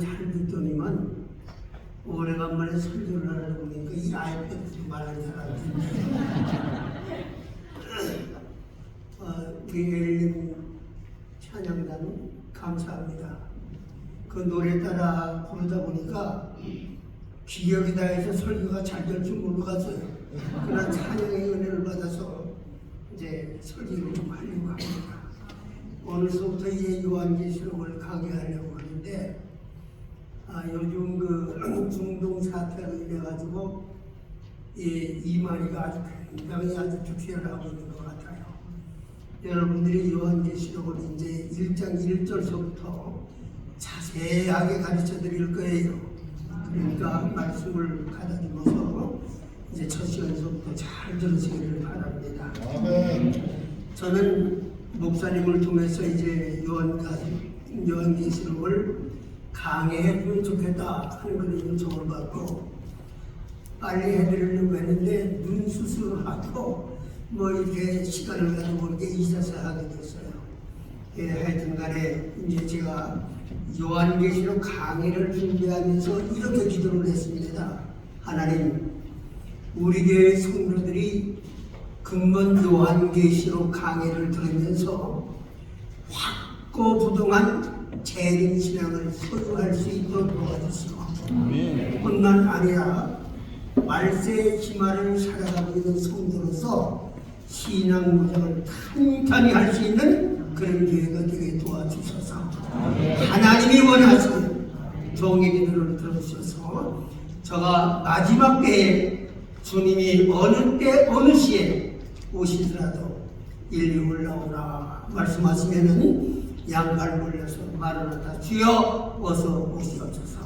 잘 듣더니만 오래간만에 설교를 하다 보니까 이 아이패드로 말하는 사람인데 우리 엘림 찬양단 감사합니다. 그 노래 따라 부르다 보니까 기억이 다해서 설교가 잘 될 줄 모르겠어요. 그러나 찬양의 은혜를 받아서 이제 설교를 좀 하려고 합니다. 오늘서부터 이제 요한계시록을 강의하려고 하는데 요즘 그 중동 사태로 인해 가지고 이만희가 아주 굉장히 아주 특별하고 있는 것 같아요. 여러분들이 요한계시록을 이제 1장 1절서부터 자세하게 가르쳐 드릴 거예요. 그러니까 말씀을 가다듬어서 이제 첫 시간서부터 잘 들으시기를 바랍니다. 저는 목사님을 통해서 이제 요한계시록을 강의해주면 좋겠다 하는 그런 요청을 받고 빨리 해드리려고 했는데 눈 수술을 하고 뭐 이렇게 시간을 가지고 이렇게 있어서 하게 됐어요. 하여튼 간에 이제 제가 요한계시록 강의를 준비하면서 이렇게 기도를 했습니다. 하나님, 우리 교회 성도들이 근본 요한계시록 강의를 들으면서 확고부동한 재림신앙을 소유할 수 있도록 도와주시고 뿐만 아니라 말세의 기말을 살아가고 있는 성도로서 신앙 무장을 탄탄히 할 수 있는 그런 기회가 되게 도와주셔서 하나님이 원하시는 종의 기도를 들어주셔서 제가 마지막 때에 주님이 어느 때 어느 시에 오시더라도 일리 올라오라 말씀하시면은 양발 올려서 마라나타 주여 어서 오시옵소서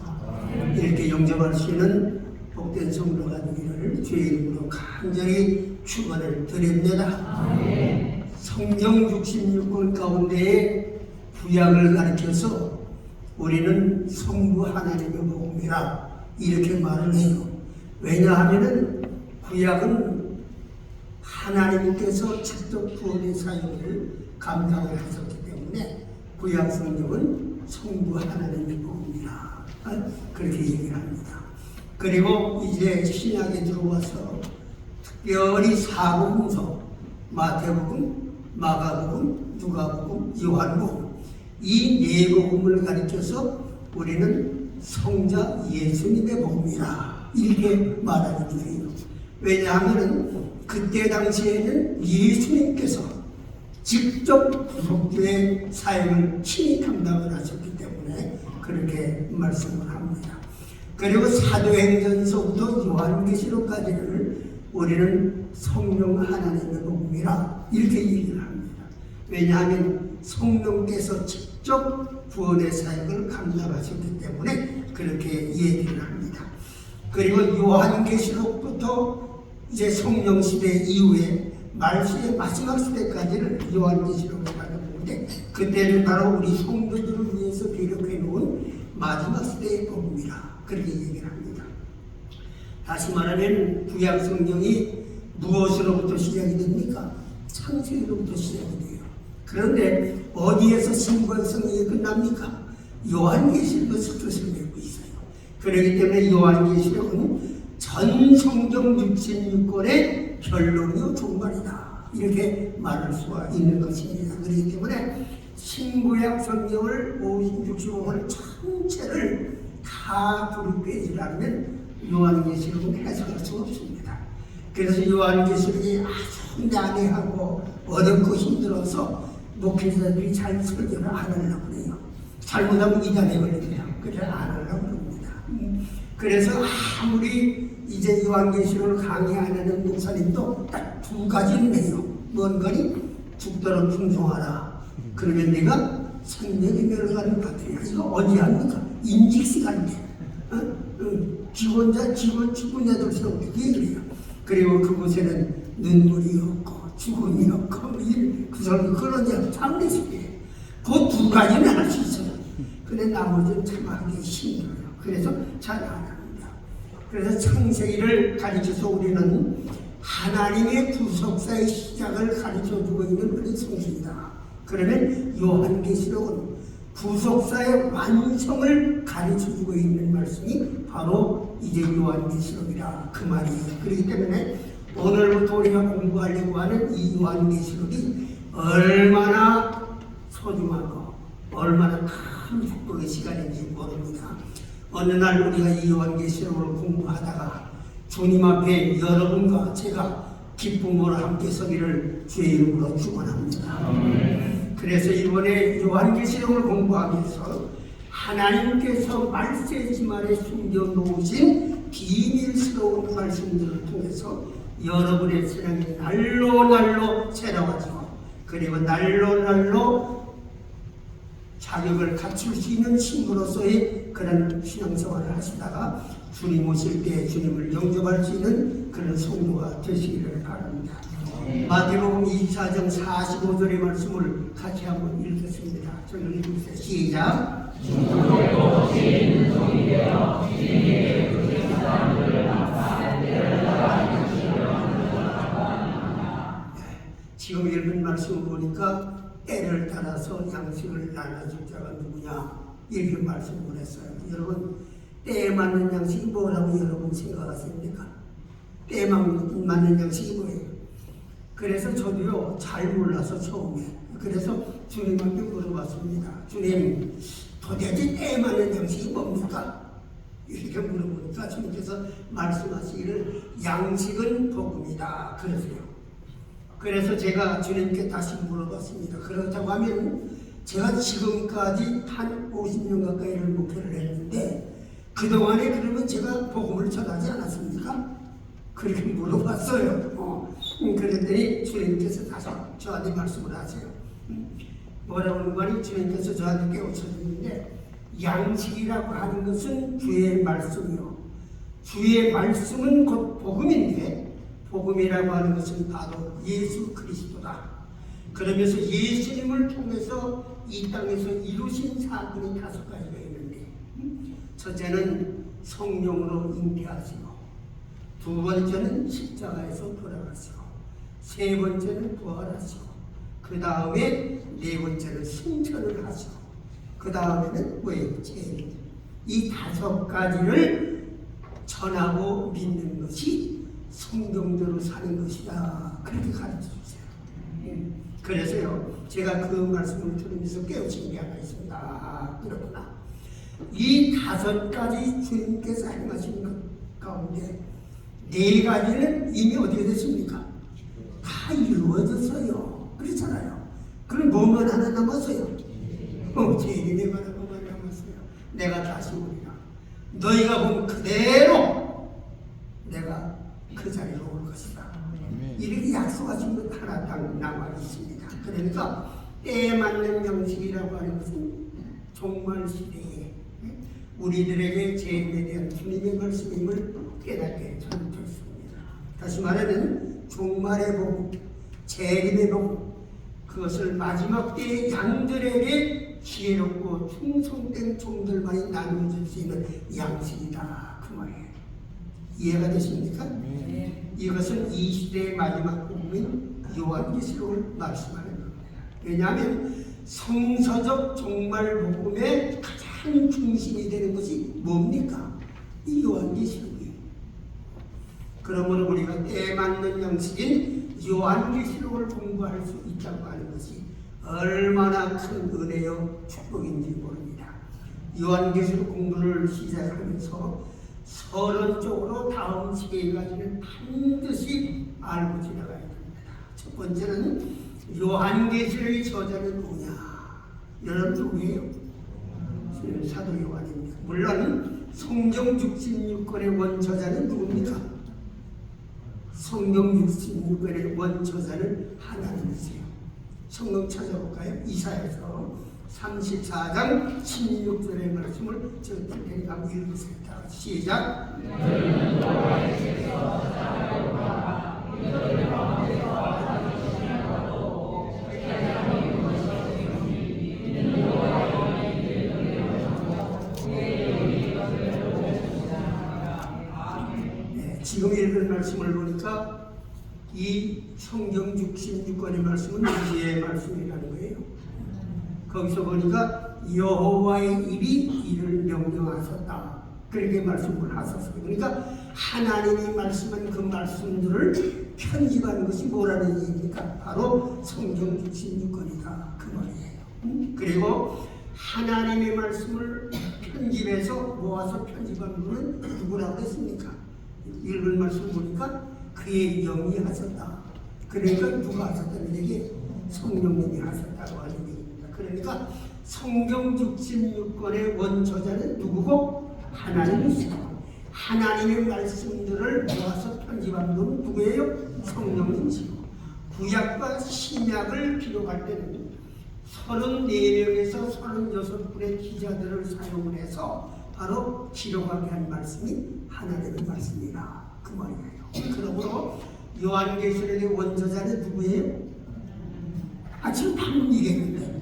이렇게 영접할 수 있는 복된 성도가 되기를 주의 이름으로 간절히 축원을 드립니다. 성경 66권 가운데에 구약을 가르쳐서 우리는 성부 하나님의 복음이라 이렇게 말을 해요. 왜냐하면은 구약은 하나님께서 직접 구원의 사역을 감당을 하셨기 때문에 구약 성경은 성부 하나님의 복음이라 그렇게 얘기를 합니다. 그리고 이제 신약에 들어와서 특별히 사복음서 마태복음, 마가복음, 누가복음, 요한복음 이 네 복음을 가르쳐서 우리는 성자 예수님의 복음이라 이렇게 말하는 거예요. 왜냐하면 그때 당시에는 예수님께서 직접 구속주의 사역을 친히 감당을 하셨기 때문에 그렇게 말씀을 합니다. 그리고 사도행전서부터 요한계시록까지를 우리는 성령 하나님의 복음이라 이렇게 얘기를 합니다. 왜냐하면 성령께서 직접 구원의 사역을 감당하셨기 때문에 그렇게 얘기를 합니다. 그리고 요한계시록부터 이제 성령 시대 이후에 말시의 마지막 시대까지를 요한계시록을 가르치는데 그때는 바로 우리 성도들을 위해서 기록해 놓은 마지막 시대의 복음이라 그렇게 얘기를 합니다. 다시 말하면 구약 성경이 무엇으로부터 시작이 됩니까? 창세기로부터 시작이 돼요. 그런데 어디에서 신과 성경이 끝납니까? 요한계시록에서 끝을 맺고 있어요. 그렇기 때문에 요한계시록은 전 성경 66권의 결론이요 종말이다 이렇게 말할 수가 있는 것입니다. 그렇기 때문에 신구약 성경을 65권 전체를 다 두루빼지라면 요한계시록은 해석할 수 없습니다. 그래서 요한계시록이 아주 난해하고 어렵고 힘들어서 목회자들이 잘 설교를 안 하려고 해요. 잘못하면 이단에 걸립니다. 그래서 안 하려고 합니다. 그래서 아무리 이제 요한계시록을 강의 안 하는 목사님도 딱 두 가지는 해요. 뭔 거니? 죽도록 충성하라. 그러면 내가 생명의 멸관을 받으리라. 이거 어디 합니까? 인직 시간인데. 직원 죽은 자들 세우고 얘기해요. 그리고 그곳에는 눈물이 없고 죽음이 없고 그 사람 그런 자 장례식이에요. 그 두 가지는 할 수 있어요. 근데 나머지는 참 하기 힘들어요. 그래서 잘 안 합니다. 그래서 창세기를 가르쳐서 우리는 하나님의 구속사의 시작을 가르쳐주고 있는 그런 성경이다. 그러면 요한계시록은 구속사의 완성을 가르쳐주고 있는 말씀이 바로 이제 요한계시록이라 그 말이에요. 그렇기 때문에 오늘부터 우리가 공부하려고 하는 이 요한계시록이 얼마나 소중하고 얼마나 큰 축복의 시간인지 모릅니다. 어느 날 우리가 이 요한계시록을 공부하다가 주님 앞에 여러분과 제가 기쁨으로 함께 서기를 주의 이름으로 축원합니다. 그래서 이번에 요한계시록을 공부하면서 하나님께서 말세지말에 숨겨놓으신 비밀스러운 말씀들을 통해서 여러분의 신앙이 날로 새로워지고 그리고 날로 자격을 갖출 수 있는 친구로서의 그런 신앙생활을 하시다가 주님 오실 때 주님을 영접할 수 있는 그런 성도가 되시기를 바랍니다. 마태복음 24장 45절의 말씀을 같이 한번 읽겠습니다. 저는 읽으세요. 시작. 지금 읽은 말씀을 보니까 때를 따라서 양식을 나눠줄 자가 누구냐 이렇게 말씀을 했어요. 여러분 때에 맞는 양식이 뭐라고 여러분 생각하십니까? 때에 맞는 양식이 뭐예요? 그래서 저도요 잘 몰라서 처음에 그래서 주님한테 물어봤습니다. 주님 도대체 때에 맞는 양식이 뭡니까? 이렇게 물어보니까 주님께서 말씀하시기를 양식은 복음이다 그러세요. 그래서 제가 주님께 다시 물어봤습니다. 그렇다고 하면 제가 지금까지 한 50년 가까이를 목회를 했는데 그동안에 그러면 제가 복음을 전하지 않았습니까? 그렇게 물어봤어요. 그랬더니 주님께서 다시 저한테 말씀을 하세요. 뭐라고 하는 거니? 주님께서 저한테 깨우쳐주는데 양식이라고 하는 것은 주의 말씀이요. 주의 말씀은 곧 복음인데 복음이라고 하는 것은 바로 예수 그리스도다. 그러면서 예수님을 통해서 이 땅에서 이루신 사건이 5가지가 있는데 첫째는 성령으로 잉태하시고 두 번째는 십자가에서 돌아가시고 세 번째는 부활하시고 그 다음에 네 번째는 승천을 하시고 그 다음에는 뭐예요? 죄. 이 5가지를 전하고 믿는 것이 성경대로 사는 것이다. 그렇게 가르쳐주세요. 그래서요 제가 그 말씀을 들으면서 깨우친 게 하나 있습니다. 아, 그렇구나. 이 5가지 주님께서 행하신 것 가운데 4가지는 이미 어떻게 됐습니까? 다 이루어졌어요. 그렇잖아요. 그럼 뭐만 하나 남았어요? 재림에 관한 것만 남았어요. 내가 다시 오리라. 너희가 본 그대로 내가 그 자리로 올 것이다. 이렇게 약속하신 것 하나 딱 남아 있습니다. 그러니까 때에 맞는 양식이라고 하는 것은 종말 시대에 우리들에게 재림에 대한 주님의 말씀임을 깨닫게 전했습니다. 다시 말하면 종말의 복음, 재림의 복음, 그것을 마지막 때의 양들에게 지혜롭고 충성된 종들만이 나누어질 수 있는 양식이다. 그 말이에요. 이해가 되십니까? 이것은 이 시대의 마지막 복음인 요한계시록을 말씀하는 겁니다. 왜냐하면 성서적 종말 복음의 가장 중심이 되는 것이 뭡니까? 이 요한계시록이에요. 그러므로 우리가 때에 맞는 양식인 요한계시록을 공부할 수 있다고 하는 것이 얼마나 큰 은혜요 축복인지 모릅니다. 요한계시록 공부를 시작하면서 서론적으로 다음 3가지는 반드시 알고 지나가야 됩니다. 첫 번째는 요한계시록의 저자는 누구냐? 여러분 누구예요? 사도 요한입니다. 물론 성경 66권의 원저자는 누굽니까? 성경 66권의 원저자는 하나님이세요. 성경 찾아볼까요? 이사야서 34장 16절의 말씀을 저 때에 한번 읽으세요. 시작. 지금 읽은 말씀을 보니까 이 성경 66권의 말씀은 우리의 말씀이라는 거예요. 거기서 보니까 여호와의 입이 이를 명령하셨다. 그렇게 말씀을 하셨어요. 그러니까 하나님이 말씀한 그 말씀들을 편집하는 것이 뭐라는 얘기입니까? 바로 성경 66권이다. 그 말이에요. 그리고 하나님의 말씀을 편집해서 모아서 편집한 분은 누구라고 했습니까? 읽은 말씀 보니까 그의 영이 하셨다. 그러니까 누가 하셨다는 얘기? 성령님이 하셨다고 하는 얘기입니다. 그러니까 성경 66권의 원저자는 누구고? 하나님이시고, 하나님의 말씀들을 모아서 편집한 분은 누구예요? 성령님이시고, 구약과 신약을 기록할 때는 34명에서 36분의 기자들을 사용을 해서 바로 기록하게 한 말씀이 하나님의 말씀이라 그 말이에요. 그러므로 요한계시록의 원저자는 누구예요? 지금 방금 얘기했는데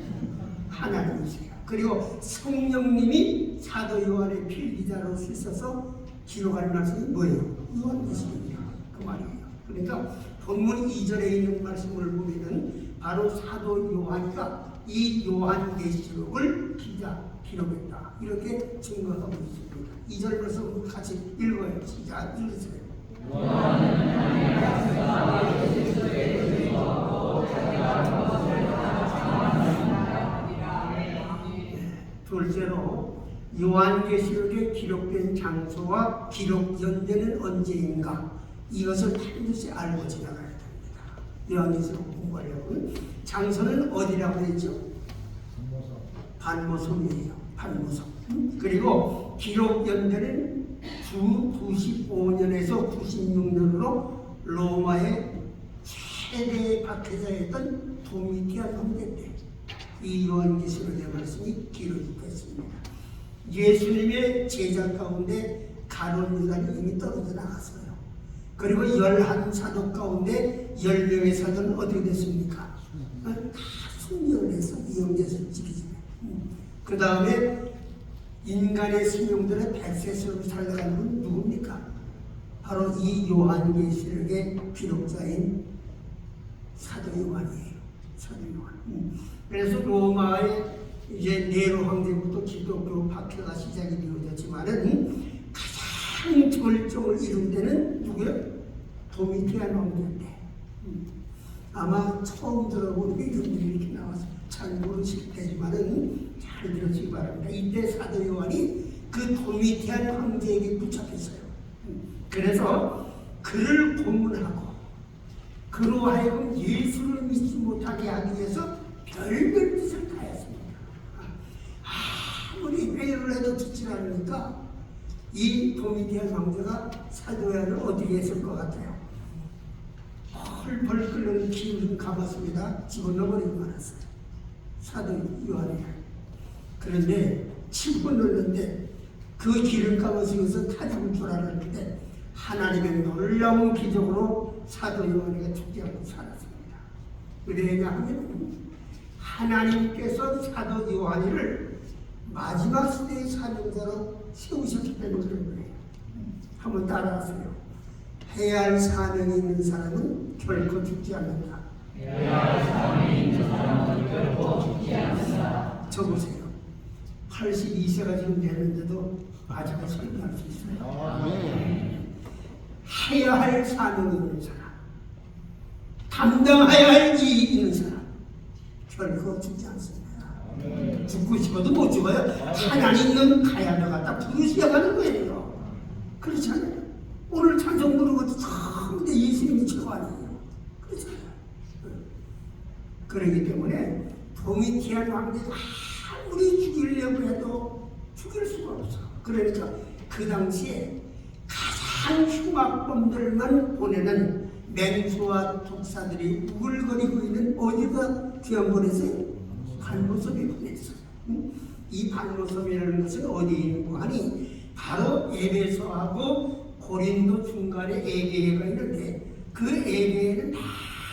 하나님이세요. 그리고 성령님이 사도 요한의 필기자로 쓰셔서 기록한 말씀이 뭐예요? 요한계시록이야 그 말이에요. 그러니까 본문 2절에 있는 말씀을 보면은 바로 사도 요한이가 이 요한계시록을 기록했다 이렇게 증거하고 있습니다. 2절 말씀 같이 읽어요. 시작. 읽으세요. 둘째로 요한계시록에 기록된 장소와 기록 연대는 언제인가, 이것을 반드시 알고 지나가야 됩니다. 요한계시록 공부하려면 장소는 어디라고 했죠? 반모섬이에요. 반모섬. 그리고 기록 연대는 주 95년에서 96년으로 로마의 최대 박해자였던 도미티안 황제 때 이 요한계시록의 말씀이 기록되어 있습니다. 예수님의 제자 가운데 가룟 유다는 이미 떨어져 나갔어요. 그리고 11사도 가운데 10명의 사도는 어떻게 됐습니까? 다 순교를 해서 이영제를 지키지. 그 다음에 인간의 수명들의 백세스로 살아가는 분 누굽니까? 바로 이 요한계시록의 기록자인 사도 요한이에요. 사도 요한. 그래서 로마의 이제 네로 황제부터 기독교 박해가 시작이 되어졌지만은 가장 절정을 이룬 때는 누구예요? 도미티안 황제인데 아마 처음 들어본 이름들이 이렇게 나와서 잘 모르실 테지만은 잘 들으시기 바랍니다. 이때 사도 요한이 그 도미티안 황제에게 붙잡혔어요. 그래서 그를 고문하고 그로 하여금 예수를 믿지 못하게 하기 위해서 별별 뜻을 다했습니다. 아무리 회의를 해도 듣지 않으니까 이 도미티안 황제가 사도 요한을 어디에 했을 것 같아요? 펄펄 끓는 기름 감았습니다. 집어넣어버리고 말았어요. 사도 요한이. 그런데 집어넣는데 그 기름감을 쓰면서 타 죽을 줄 알았는데 하나님의 놀라운 기적으로 사도 요한이가 죽지 않고 살았습니다. 왜냐하면 하나님께서 사도 요한이를 마지막 시대의 사명자로 세우셨기 때문에 그런 거예요. 한번 따라하세요. 해야 할 사명이 있는 사람은 결코 죽지 않는다. 해야 할 사명이 있는 사람은 결코 죽지 않는다. 적으세요. 82세가 지금 되는데도 아직은 설명할 수 있어요. 해야 할 사명이 있는 사람, 담당해야 할 일이 있는 사람 결코 죽지 않습니다. 죽고 싶어도 못 죽어요. 하나님은 가야 나갔다 부르셔야 가는 거예요. 그렇지 않아요? 오늘 찬송 부르는 것도 근데 예수님이 최고 아니에요. 그렇잖아요. 그렇기 때문에 도미티안 황제가 아무리 죽이려고 해도 죽일 수가 없어. 그러니까 그 당시에 가장 흉악범들만 보내는 맹수와 독사들이 우글거리고 있는 어디가 귀한 보냈어요? 반모섬에 보냈어요. 이 반모섬이라는 것은 어디에 있는 거 하니 바로 에베소하고 고린도 중간에 에게해가 있는데 그 에게해는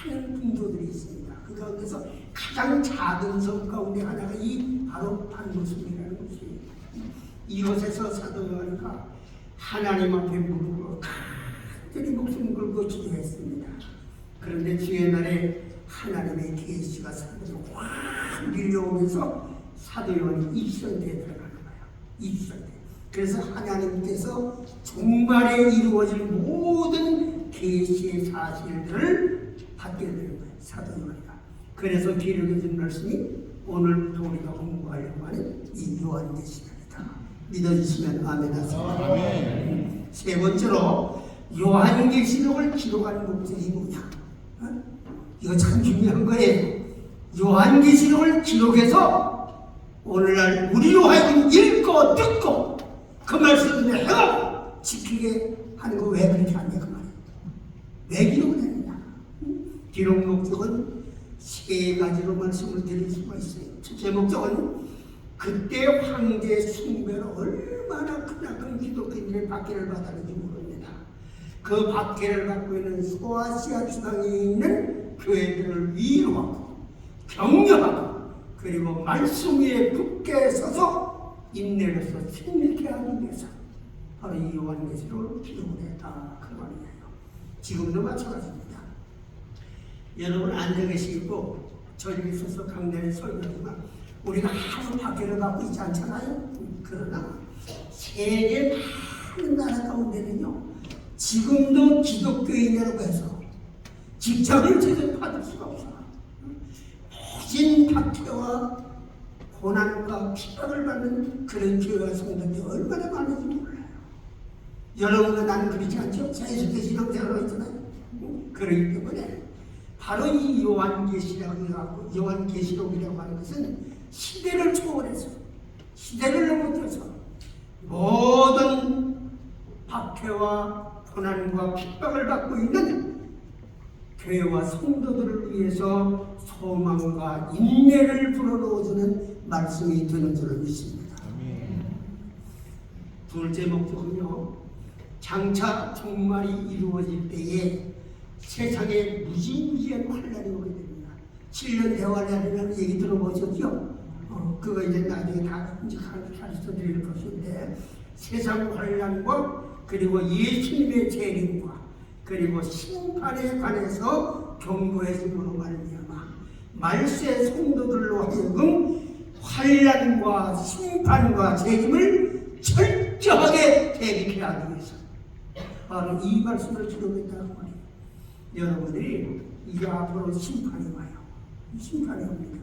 많은 분도들이 있습니다. 그 가운데서 가장 작은 섬 가운데 하나가 이 바로 반모섬이라는 것이에요. 이곳에서 사도 요한이가 하나님 앞에 무릎 간절히 목숨 걸고 기도했습니다. 그런데 주의 날에 하나님의 계시가 사람을 확 밀려오면서 사도 요한이 입선대에 들어가는 거예요. 입선대. 그래서 하나님께서 종말에 이루어질 모든 계시의 사실들을 받게 되는 거예요. 사도 요한이가. 그래서 기록해 준 말씀이 오늘부터 우리가 공부하려고 하는 이 요한계시록이다. 믿어주시면 아멘 하세요. 아멘. 세 번째로 요한계시록을 기록하는 목적이 뭐냐? 이거 참 중요한 거예요. 요한계시록을 기록해서 오늘날 우리로 하여금 읽고 듣고 그 말씀을 해가 지키게 하는 거 왜 그렇게 하냐 그 말이에요. 왜 기록을 했느냐? 기록 목적은 세 가지로 말씀을 드릴 수가 있어요. 첫째 목적은 그때 황제 숭배로 얼마나 크나큰 기독교인들의 박해를 받았는지 모릅니다. 그 박해를 받고 있는 소아시아 지방에 있는 교회들을 위로하고 격려하고 그리고 말씀 위에 굳게 서서 인내로서 승리케 하기 위해서 바로 이 요한계시록을 기록을 했다 그 말이에요. 지금도 마찬가지입니다. 여러분 앉아 계시고 저녁에 있어서 강단에 설교하지만 우리가 하도 박해를 받고 있지 않잖아요. 그러나 세계 많은 나라 가운데는요 지금도 기독교인이라고 해서 직장을 제대로 받을 수가 없어요. 모진 박해와 고난과 핍박을 받는 그런 교회와 성도들이 얼마나 많은지 몰라요. 여러분과 나는 그렇지 않죠? 자유롭게 신앙생활을 했잖아요. 그렇기 때문에 바로 이 요한계시록이라고 하는 것은 시대를 초월해서 시대를 넘어서서 모든 박해와 고난과 핍박을 받고 있는 교회와 성도들을 위해서 소망과 인내를 불어넣어주는 말씀이 되는 줄을 믿습니다. 둘째 목적은요, 장차 종말이 이루어질 때에 세상에 무지무지한 환란이 오게 됩니다. 7년 대환란이라는 얘기 들어보셨죠? 그거 이제 나중에 다 가르쳐 드릴 것인데 세상 환란과 그리고 예수님의 재림과 그리고 심판에 관해서 경고해줌으로 말미암아 말세 성도들로 하여금 환란과 심판과 재림을 철저하게 대비케 하기 위해서 바로 이 말씀을 기록했다는 말이에요. 여러분들이 이제 앞으로 심판이 와요. 심판이 옵니다.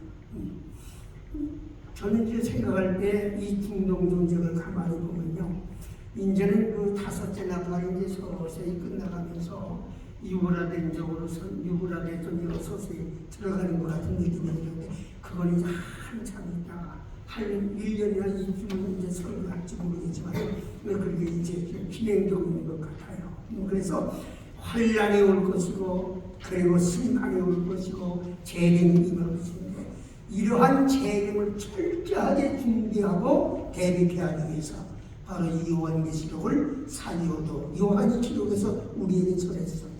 저는 이제 생각할 때 이 중동 전쟁을 가만히 보면요, 이제는 그 다섯째 나팔이 이제 서서히 끝나가면서 유브라데 쪽으로 서서히 들어가는 것 같은 느낌이 드는데 그건 이제 한참 있다가 한 1년이나 2주는 이제 설교할지 모르겠지만 왜 그렇게 이제 진행되는 것 같아요. 그래서 환란이 올 것이고 그리고 심판이 올 것이고 재림이 임할 것인데 이러한 재림을 철저하게 준비하고 대비케 하기 위해서 바로 이 요한계시록을 사도요 요한이 기록해서 우리에게 전해주셨다.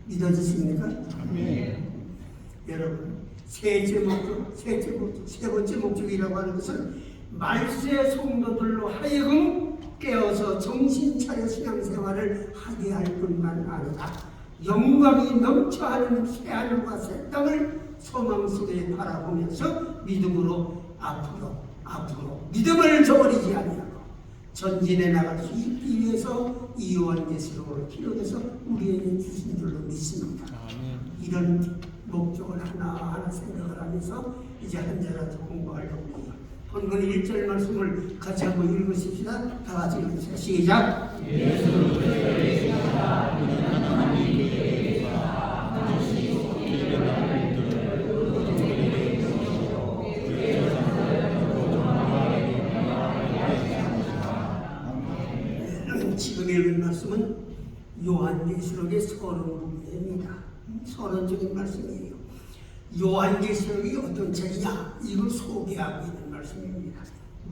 믿어지십니까? 여러분 세 번째 목적이라고 하는 것은 말세 성도들로 하여금 깨어서 정신 차려 신앙생활을 하게 할 뿐만 아니라 영광이 넘쳐하는 새하늘과 새 땅을 소망 속에 바라보면서 믿음으로 앞으로 믿음을 저버리지 아니하고 전진해 나갈 수 있기 위해서 이 요한계시록을 기록해서 우리에게 주신 줄로 믿습니다. 이런 목적을 하나하나 생각을 하면서 이제 한 자라도 공부하려고 합니다. 본문 1절 말씀을 같이 한번 읽으십시다. 다 같이 읽으세요. 시작! 지금 읽은 말씀은 요한계시록의 서론부입니다. 서론적인 말씀이에요. 요한계시록이 어떤 책이냐 이걸 소개하고 있는 말씀입니다.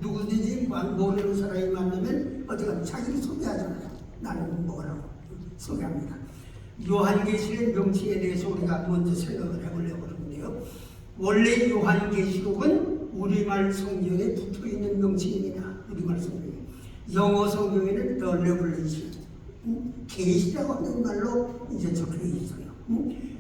누구든지 모르는 사람이 만나면 어쨌든 자기를 소개하잖아요. 나는 뭐라고 소개합니다. 요한계시록의 명칭에 대해서 우리가 먼저 생각을 해보려고 하는데요. 원래 요한계시록은 우리말 성경에 붙어있는 명칭입니다. 우리말 성경에. 영어 성경에는 The Revelation, 계시라고 하는 말로 이제 적혀 있어요.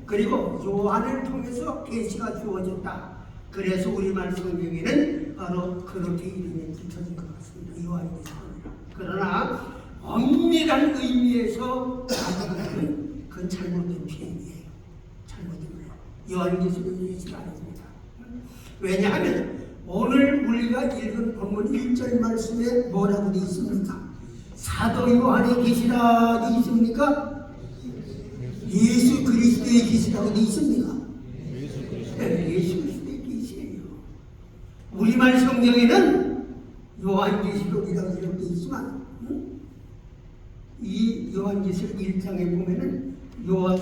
그리고 요한을 통해서 계시가 주어졌다. 그래서 우리말 성경에는 바로 그렇게 이름이 붙여진 것 같습니다. 요한계시록이라. 그러나 엄밀한 의미에서 나아가는 그건 잘못된 표현이에요. 잘못된 거예요. 요한계시록이 예시가 아닙니다. 왜냐하면 오늘 우리가 읽은 본문 1절 말씀에 뭐라고 되어 있습니까? 사도 요한의 계시라 되어 있습니까? 예수 그리스도의 계시라고 되어 있습니까? 네, 예수 그리스도의 계시예요. 우리말 성경에는 요한계시록이라고 이렇게 있지만 이 요한계시록 1장에 보면은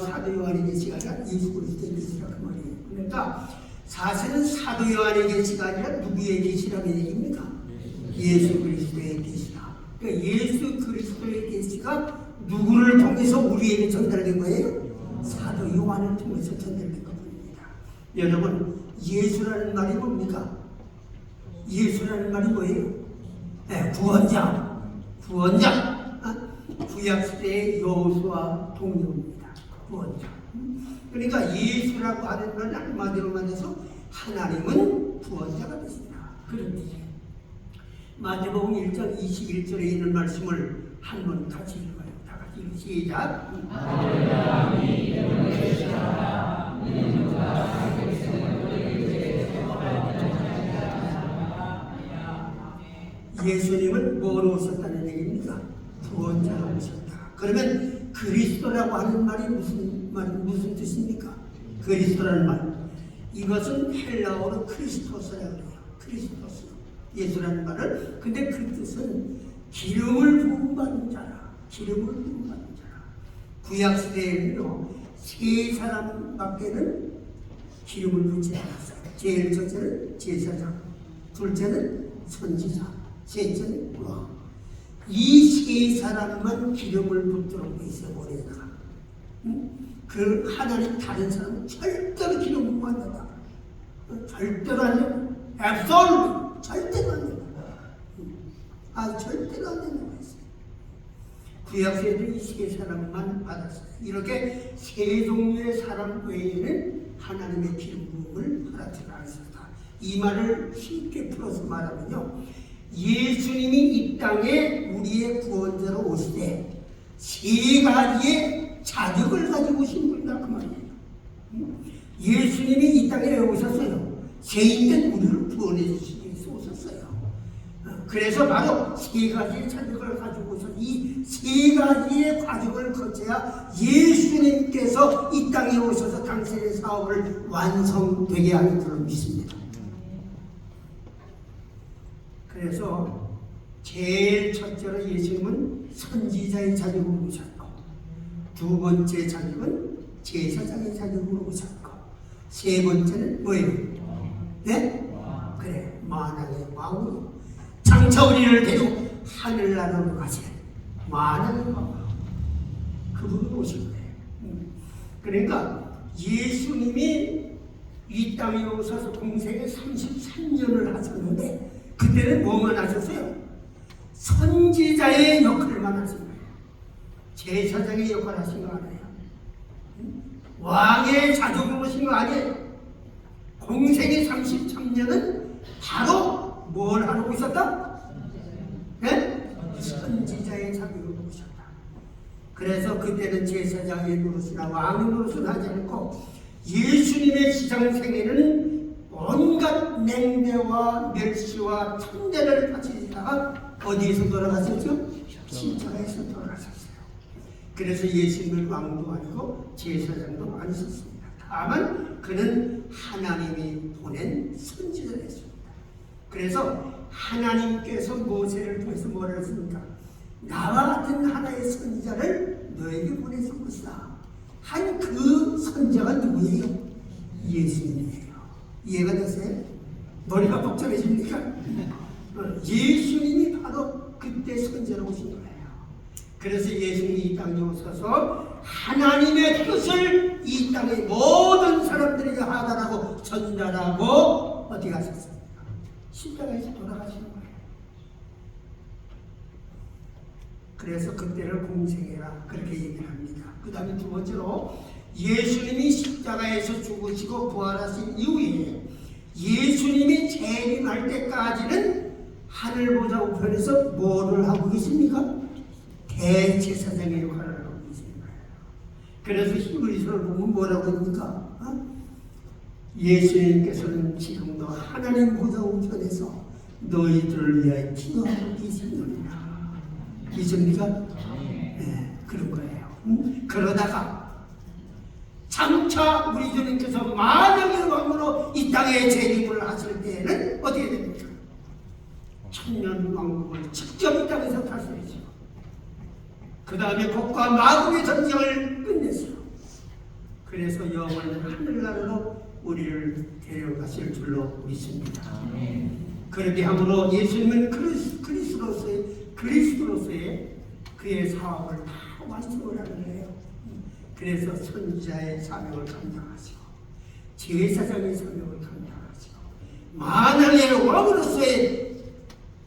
사도 요한의 계시가 아니라 예수 그리스도의 계시라고 말이에요. 그러니까 사실은 사도 요한의 계시가 아니라 누구의 계시라는 얘기입니까? 예수 그리스도의 계시라. 그러니까 예수 그리스도의 계시가 누구를 통해서 우리에게 전달된 거예요? 사도 요한을 통해서 전달된 겁니다. 여러분, 예수라는 말이 뭡니까? 예수라는 말이 뭐예요? 네, 구원자. 구약시대의 여호수아 동료입니다. 구원자. 그러니까 예수라고 하는 건 한마디로 말해서 하나님은 구원자가 되신다. 그런 뜻이에요. 마태복음 1장 21절에 있는 말씀을 한번 같이 읽어요. 다 같이 시작. 예수님은 뭐로 오셨다는 얘기입니까? 구원자로 오셨다. 그러면 그리스도라고 하는 말이 무슨 뜻입니까? 그리스도라는 말. 이것은 헬라어로 크리스토스라고 해요. 크리스토스. 예수라는 말을. 근데 그 뜻은 기름을 부음받은 자라. 기름을 부음받은 자라. 구약시대에는요, 세 사람밖에는 기름을 붓지 않았어요. 제일 첫째는 제사장, 둘째는 선지자, 셋째는 왕. 이 세 사람만 기름을 붓도록 돼 있어요, 머리에다가. 그 하나님 다른 사람은 절대로 기름 부음 안 된다. 절대로 안 된다. absolutely 절대로 안 된다. 절대로 안 된다고 했어요. 구약시대는 이 세 사람만 받았어요. 이렇게 세 종류의 사람 외에는 하나님의 기름 부음을 받지 않았다. 이 말을 쉽게 풀어서 말하면요, 예수님이 이 땅에 우리의 구원자로 오시되 세 가지의 자격을 가지고 오신 분이다 그 말이에요. 예수님이 이 땅에 왜 오셨어요? 죄인된 우리를 구원해 주시기 위해서 오셨어요. 그래서 바로 세 가지의 자격을 가지고 오셔서 이 세 가지의 과정을 거쳐야 예수님께서 이 땅에 오셔서 당신의 사업을 완성되게 하는 줄로 믿습니다. 그래서 제일 첫째로 예수님은 선지자의 자격으로 오셨고, 두 번째 자격은 제사장의 자격으로 오셨고, 세 번째는 뭐예요? 네? 그래, 만왕의 왕으로 장차 우리를 데리고 하늘나라로 가신 만왕의 왕으로 그분이 오신 거예요. 그러니까 예수님이 이 땅에 오셔서 공생에 33년을 하셨는데 그때는 뭐만 하셨어요? 선지자의 역할만 하신 거예요. 제사장의 역할을 하신 거 아니에요. 왕의 자격으로 오신 거 아니에요. 공생의 33년은 바로 뭘 하고 있었다? 네? 선지자의 자격으로 오셨다. 그래서 그때는 제사장의 노릇이나 왕의 노릇을 하지 않고 예수님의 시장생에는 온갖 냉대와 멸시와 천대를 바치다가 어디에서 돌아가셨죠? 십자가에서 돌아가셨어요. 그래서 예수님을 왕도 아니고 제사장도 아니셨습니다. 다만 그는 하나님이 보낸 선지자였습니다. 그래서 하나님께서 모세를 통해서 뭐라 했습니까? 나와 같은 하나의 선지자를 너에게 보내줄 것이다. 한 그 선지자가 누구예요? 예수님이에요. 이해가 되세요? 머리가 복잡해집니까? 예수님이 바로 그때 선지자로 오신 거예요. 그래서 예수님이 이 땅에 오셔서 하나님의 뜻을 이 땅의 모든 사람들에게 하달하고 전달하고 어디 가셨습니까? 십자가에서 돌아가시는 거예요. 그래서 그때를 공생애라 그렇게 얘기를 합니다. 그 다음에 두 번째로 예수님이 십자가에서 죽으시고 부활하신 이후에 부활하실 때까지는 하늘보다 우편에서 뭐를 하고 계십니까? 대제사장의 역할을 하고 계십니다. 그래서 히브리서를 보면 뭐라고 합니까? 예수님께서는 지금도 하나님 보좌 우편에서 너희들을 위하여 기도하고 계시느니라. 믿습니까? 네, 그런 거예요. 그러다가 장차 우리 주님께서 만왕의 왕으로 이 땅에 재림을 하실 때에는 어떻게 됩니까? 천년 왕국을 직접 이 땅에서 다스리시고 그 다음에 곡과 마귀의 전쟁을 끝내시고 그래서 영원한 하늘나라로 우리를 데려가실 줄로 믿습니다. 그렇게 함으로 예수님은 그리스도로서의 그의 사업을 다 완성을 하는 거예요. 그래서 선지자의 사명을 감당하시고 제사장의 사명을 감당하시고 만왕의 왕으로서의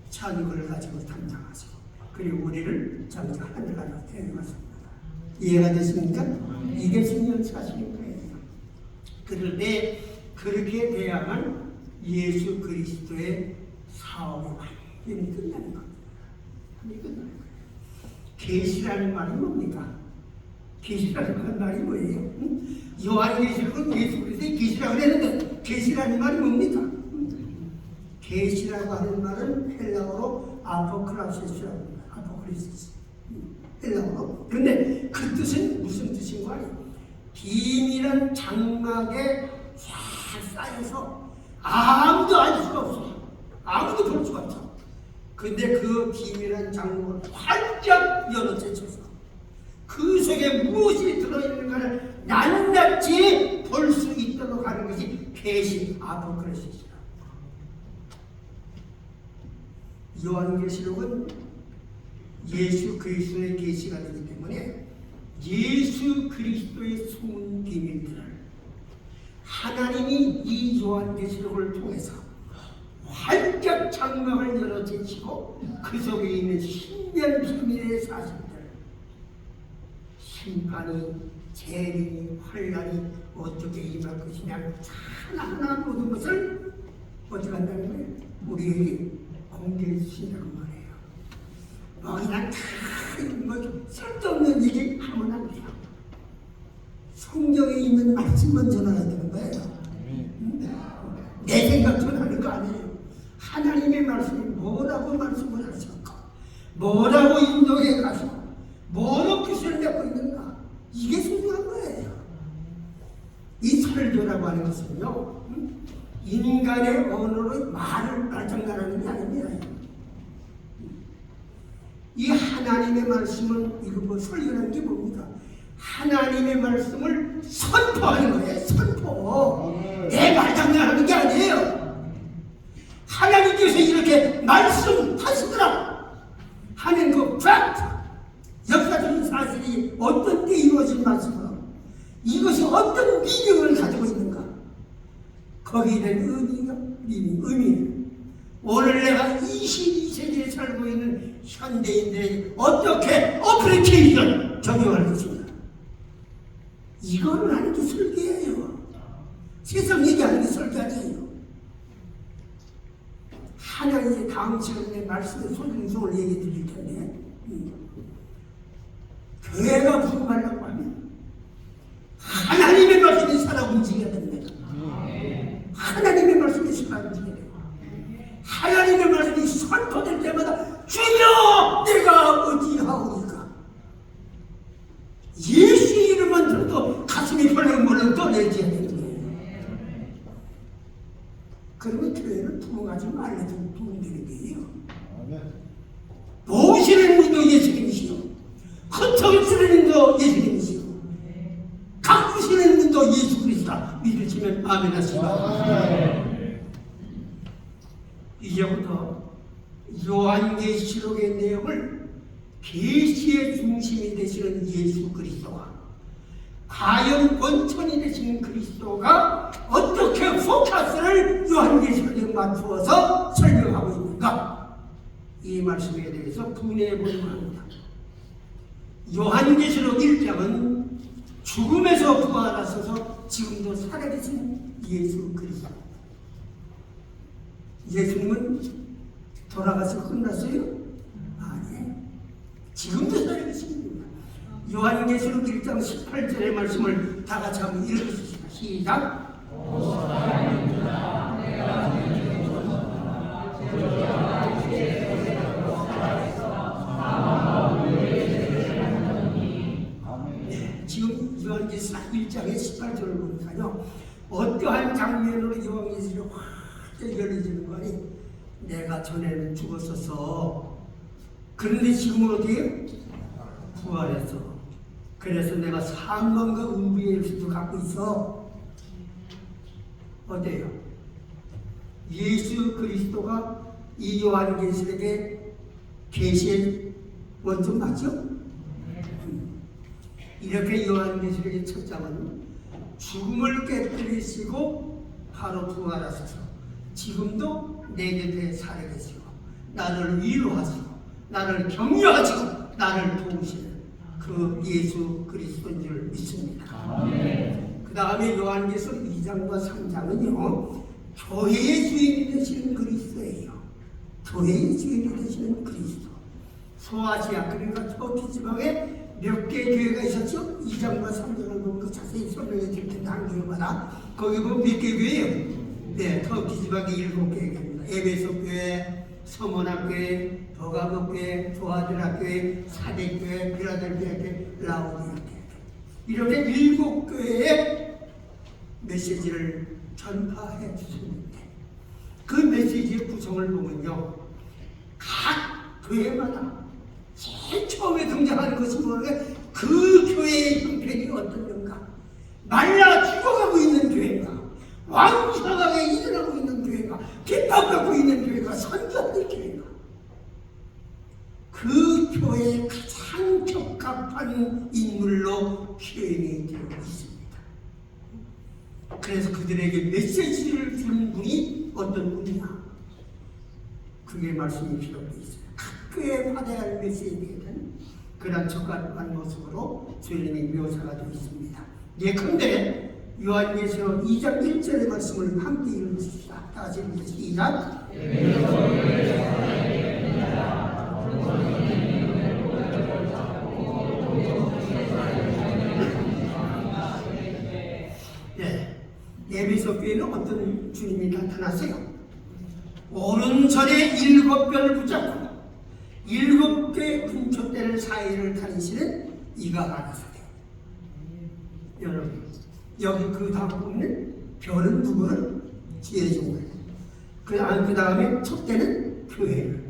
자격을 가지고 감당하시고 그리고 우리를 장차 하늘나라로 데려갔습니다. 이해가 되십니까? 이게 중요한 사실인 거예요. 그런데 그렇게 돼야만 예수 그리스도의 사업이 완전히 끝나는 겁니다. 끝나는 거예요. 계시라는 말이 뭡니까? 계시라는 말이 뭐예요? 요한계시록은 예수 그리스도의 계시라고 했는데 계시라는 말이 뭡니까? 계시라고 하는 말은 헬라어로 아포크라시스라고 합니다. 아포크리시스. 헬라어로. 근데 그 뜻은 무슨 뜻인 거 아니에요? 비밀한 장막에 쫙 쌓여서 아무도 알 수가 없어. 아무도 볼 수가 없어. 근데 그 비밀한 장막을 활짝 열어제쳐서 그 속에 무엇이 들어있는가를 낱낱이 볼 수 있도록 하는 것이 계시 아포크리시스라. 요한계시록은 예수 그리스도의 계시가 되기 때문에 예수 그리스도의 숨은 비밀들을 하나님이 이 요한계시록을 통해서 활짝 장막을 열어 제치고 그 속에 있는 신비한 비밀의 사실들, 심판이, 재림이, 환란이 어떻게 임할 것이냐 하나하나 모든 것을 어떻게 한다는 거예요? 우리에게 공개해 주신다는 말이에요. 그냥 다 쓸데없는 얘기 하면 안 돼요. 성경에 있는 말씀만 전해야 되는 거예요. 내 생각 전하는 거 아니에요. 하나님의 말씀이 뭐라고 말씀을 하셨고 뭐라고 인도해 가서 뭐로 뜻을 내고 있는가 이게 중요한 거예요. 이 설교라고 하는 것은요 인간의 언어로 말을 말장난하는 게 아닙니다. 이 하나님의 말씀을 이거 뭐 설교라는 게 뭡니까? 하나님의 말씀을 선포하는 거예요. 선포. 내 말장난하는 게 아니에요. 하나님께서 이렇게 말씀하시더라 하는 그 팩트, 역사적인 사실이 어떤 때 이루어진 말씀으로 이것이 어떤 미경을 가지고 있는가 거기에 대한 의미는 오늘 내가 22세기에 살고 있는 현대인들이 어떻게 어플리케이션 적용할 것인가 이거를 하는 게 설계예요. 세상 얘기하는 게 설계 아니에요. 하나님의 다음 시간에 말씀의 소중성을 얘기해 드릴 텐데 교회가 부흥하려고 하면 하나님의 말씀이 살아 움직여야 됩니다. 하나님의 말씀이 살아 움직여야 돼요. 하나님의 말씀이 선포될 때마다 주여 내가 어디하오니까 예수 이름만 들어도 가슴이 벌렁벌렁 떠내줘야 되는 거예요. 그러면 교회를 부흥하지 말라도 부흥되는 거예요. 모시는 분도 예수님이시요 흩어지는 분도 예수님이시요 가꾸시는 분도 예수 그리스도다 믿으시면 아멘 하시라. 이제부터 요한계시록의 내용을 계시의 중심이 되시는 예수 그리스도와 과연 원천이 되시는 그리스도가 어떻게 포커스를 요한계시록에 맞추어서 설명하고 있는가 이 말씀에 대해서 분해해 보려고 합니다. 요한계시록 1장은 죽음에서 부활하셔서 지금도 살아계신 예수 그리스도 예수님은 돌아가서 끝났어요? 아니에요. 지금도 살고 있습니다. 요한계시록 1장 18절의 말씀을 다 같이 한번 읽어주십시오. 시작. 지금 요한계시록 1장의 18절을 보니까요, 어떠한 장면으로 요한계시록이 확 열려지는 거니, 내가 전에는 죽었어서 그런데 지금은 어디에? 부활했어. 그래서 내가 사망과 음부의 수도 갖고 있어. 어때요? 예수 그리스도가 이 요한계시록에 계시의 원점 맞죠? 이렇게 요한계시록의 첫 장은 죽음을 깨뜨리시고 바로 부활하셔서 지금도 내 곁에 살아계시고 나를 위로하시고 나를 격려하시고 나를 도우시는 그 예수 그리스도인 줄 믿습니다. 그 다음에 요한계시록 2장과 3장은요 교회의 주인이 되시는 그리스도예요. 교회의 주인이 되시는 그리스도. 소아시아 그러니까 터키 지방에 몇 개의 교회가 있었죠? 2장과 3장을 보면 자세히 설명해 드릴 텐데 한 교회마다 거기 보면 몇 개 교회예요? 네, 터키 지방에 7개의 교회입니다. 에베소 교회, 서머나 교회, 버가모 교회, 조아드라 교회, 사대교회, 빌라델피아 교회, 라오디아 교회. 이렇게 7교회의 메시지를 전파해 주셨는데 그 메시지의 구성을 보면요, 각 교회마다 제일 처음에 등장하는 것이 뭐냐면 그 교회의 형편이 어떻는가, 말라 죽어가고 있는 교회가, 왕성하게 일어나고 있는 교회가, 핍박받고 있는 교회가, 선교하는 교회가, 그 교회에 가장 적합한 인물로 표현이 되고 있습니다. 그래서 그들에게 메시지를 주는 분이 어떤 분이냐, 그게 말씀이 기록되어 있어요. 각 교회에 받아야 할 메시지에 대한 그런 적합한 모습으로 주님이 묘사가 되어 있습니다. 예컨대 요한계시록 2장 1절의 말씀을 함께 읽으십시다. 다시 읽으시다. 시작. 에베소 교회는 어떤 주님이 나타났어요? 오른손에 7뼈를 붙잡고 7개 분초대를 사이를 다니시는 이가 가라사대. 여러분, 여기 그 다음 부분은 별은 누구를? 지혜종을. 그 다음에 촛대는 교회를.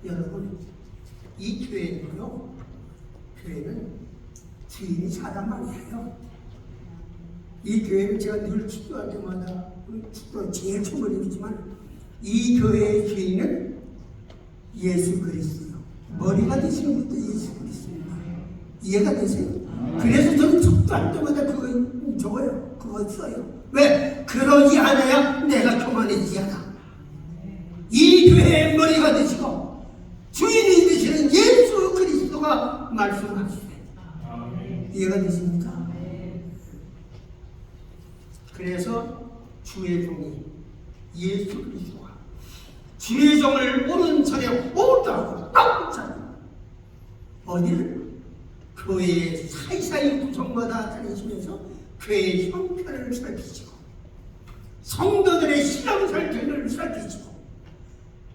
여러분, 이 교회는요, 교회는 주인이 사람만 해요. 이 교회는 제가 늘 축도할 때마다, 축도 제일 초보이지만 이 교회의 주인은 예수 그리스도요. 머리가 되시는 것도 예수 그리스도입니다. 이해가 되세요? 그래서 저는 축도할 때마다 그거 적어요. 그거 써요. 왜? 그러지 않아야 내가 교만해지지 않아. 이 교회의 머리가 되시고 주인이 되시는 예수 그리스도가 말씀하시네. 이해가 되십니까? 그래서 주의 종이 예수 그리스도가 주의 종을 오른손에 오다고 딱 잡고 어디를? 교회의 사이사이 구성마다 다니시면서 교회의 형편을 살피시고 성도들의 신앙살편을 살피시고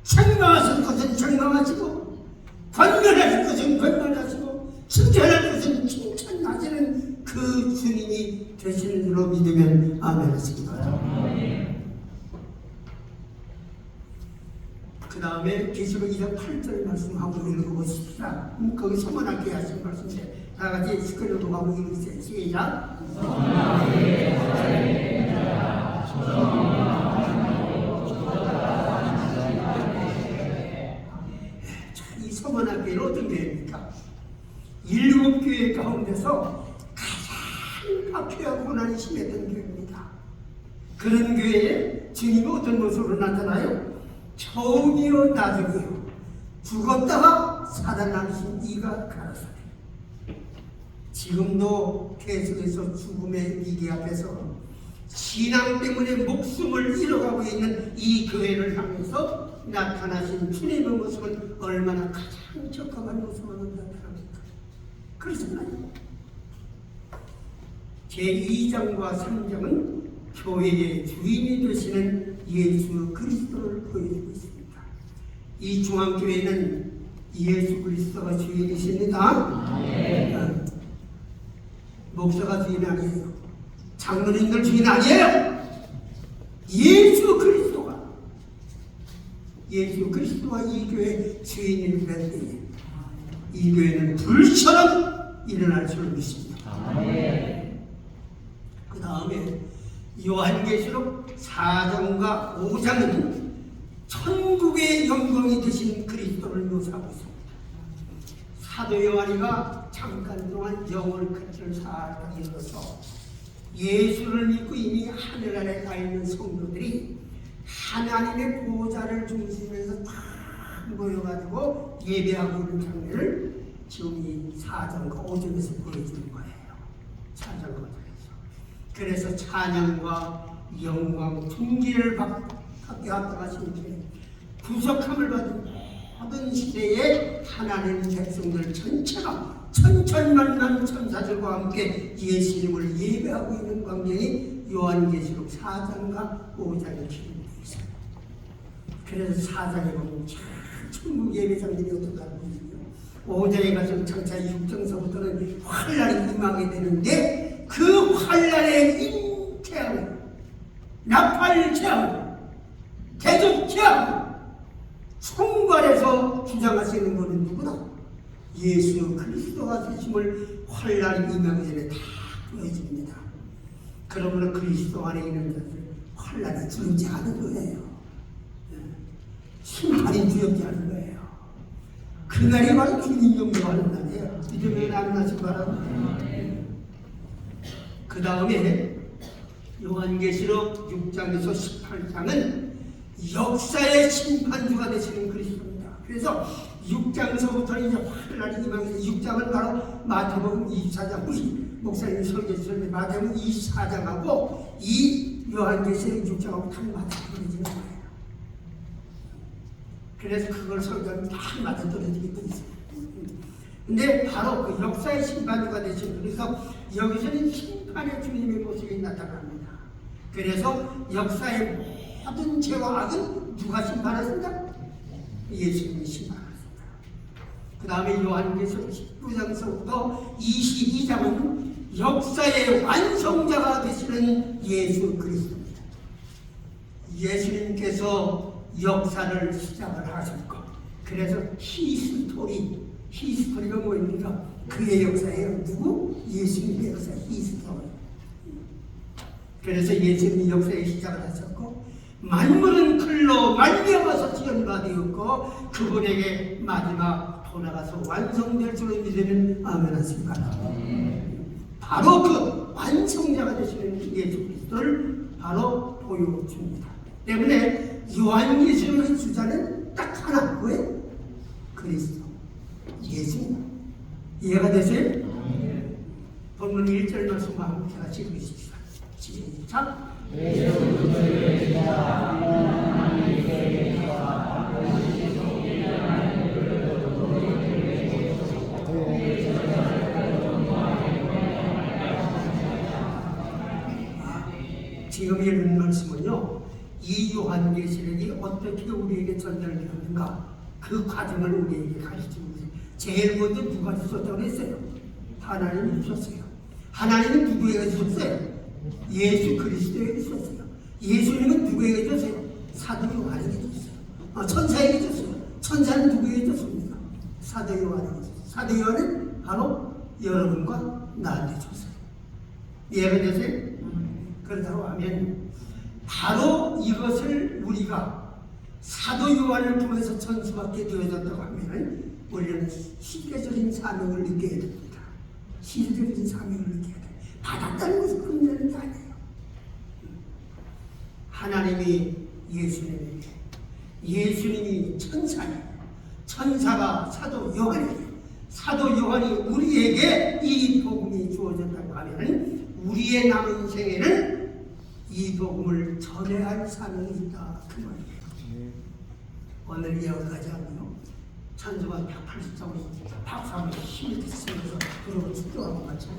책망하실 것은 책망하시고 권면하실 것은 권면하시고 칭찬할 것은 칭찬하시는 그 주님이 되시는 줄로 믿으면 아멘 하시기바랍니다. 그 다음에 계시록 2장 8절 말씀 한번 읽어보십시다. 거기 서문학교에 하신 말씀인데 다 같이 스크린으로 한번 읽으세요. 시작. 이 서문학교는 어떤 교회입니까? 7교회 가운데서 가장 박해하고 고난이 심했던 교회입니다. 그런 교회에 주님이 어떤 모습으로 나타나요? 처음이요 나중이요 죽었다가 살아나신 이가 가라사대. 지금도 계속해서 죽음의 위기 앞에서 신앙 때문에 목숨을 잃어가고 있는 이 교회를 향해서 나타나신 주님의 모습은 얼마나 가장 적합한 모습으로 나타납니까? 그렇잖아요. 제2장과 3장은 교회의 주인이 되시는 예수 그리스도를 보여주고 있습니다. 이 중앙교회는 예수 그리스도가 주인이십니다. 목사가 주인 아니에요. 장로님들 주인 아니에요. 예수 그리스도가 이 교회의 주인일 때에 이 교회는 불처럼 일어날 줄 믿습니다. 그 다음에 요한계시록 4장과 5장은 천국의 영광이 되신 그리스도를 묘사하고 있습니다. 사도 요한이가 잠깐 동안 영을 끝을 살짝 읽어서 예수를 믿고 이미 하늘 아래 가 있는 성도들이 하나님의 보좌를 중심에서 다 모여가지고 예배하고 있는 장면을 지금 이 4장과 5장에서 보여주는 거예요. 4장과 5장에서. 그래서 찬양과 영광, 존귀를 받게 합당하신 주, 구속함을 받은 모든 시대의 하나님 백성들 전체가 천천만만 천사들과 함께 예수님을 예배하고 있는 광경이 요한계시록 4장과 5장에 기록되어 있어요. 그래서 4장에 보면 천국 예배 장면이 어떤가 보이거든요. 5장에 가서 장차 6장서부터는 환란이 임하게 되는데 그 환란의 잉태함, 나팔 대적 재앙 총괄해서 주장하시는 분은 누구나 예수 그리스도가 되심을 환란이 임하기 전에 다 보여줍니다. 그러므로 그리스도 안에 있는 자들 환란이 두렵지 않은 거예요. 심판이 두렵지 않은 거예요. 그날이 바로 주님 영광하는 날이에요. 믿음의 남나신 바랍니다. 그 다음에 요한계시록 6장에서 18장은 역사의 심판주가 되시는 그리스도입니다. 그래서 6장서부터 이제 환란이 임하면서 6장은 바로 마태복음 24장, 우리 목사님이 설계했는데 마태복음 24장하고 이 요한계시록 6장하고 다 맞아떨어지는 거예요. 그래서 그걸 설계하면 다 맞아떨어지게 돼 있어요. 근데 바로 그 역사의 심판주가 되시는, 그래서 여기서는 심판의 주님의 모습이 나타납니다. 그래서 역사의 모든 죄와 악은 누가 심판하신다? 예수님이 심판하신다. 그 다음에 요한계시록 19장서부터 22장은 역사의 완성자가 되시는 예수 그리스도입니다. 예수님께서 역사를 시작을 하셨고, 그래서 히스토리가 뭐입니까? 그의 역사예요. 누구? 예수님의 역사, 히스토리. 그래서 예수님이 역사의 시작을 하셨고, 만물은 글로 말미암아서 지연바 되었고, 그분에게 마지막 돌아가서 완성될 줄을 믿으면 아멘 하십니까? 바로 그 완성자가 되시는 예수 그리스도를 바로 보여줍니다. 때문에 요한계시록의 주자는 딱 하나, 뭐예요? 그리스도, 예수님. 이해가 되세요? 본문 1절 말씀과 함께 같이 읽으십시다. 시작. 지금 읽은 말씀은요, 이 요한계시록이 어떻게 우리에게 전달되었는가, 그 과정을 우리에게 가르치고 있어요. 제일 먼저 누가 주셨다고 했어요? 하나님이 주셨어요. 하나님은 누구에게 주셨어요? 예수 그리스도에게 주셨어요. 예수님은 누구에게 주셨어요? 사도 요한에게 주셨어요. 천사에게 주셨어요. 천사는 누구에게 주셨습니까? 사도 요한에게 주셨어요. 사도 요한은 바로 여러분과 나한테 줬어요. 이해가 되세요? 그렇다고 하면 바로 이것을 우리가 사도 요한을 통해서 전수받게 되어졌다고 하면 우리는 시대적인 사명을 느껴야 됩니다. 시대적인 사명을 느껴야 돼요. 받았다는 것을 끝내는 게 아니에요. 하나님이 예수님에게, 예수님이 천사예요. 천사가 사도 요한에게, 사도 요한이 우리에게 이 복음이 주어졌다고 하면 우리의 남은 생에는 이 복음을 전해야 할 사명이 있다, 그 말이에요. 오늘 예언까지 하고요. 찬송가 180장을 박수 한번 힘있게 쓰면서 그러고 축도하고 마치고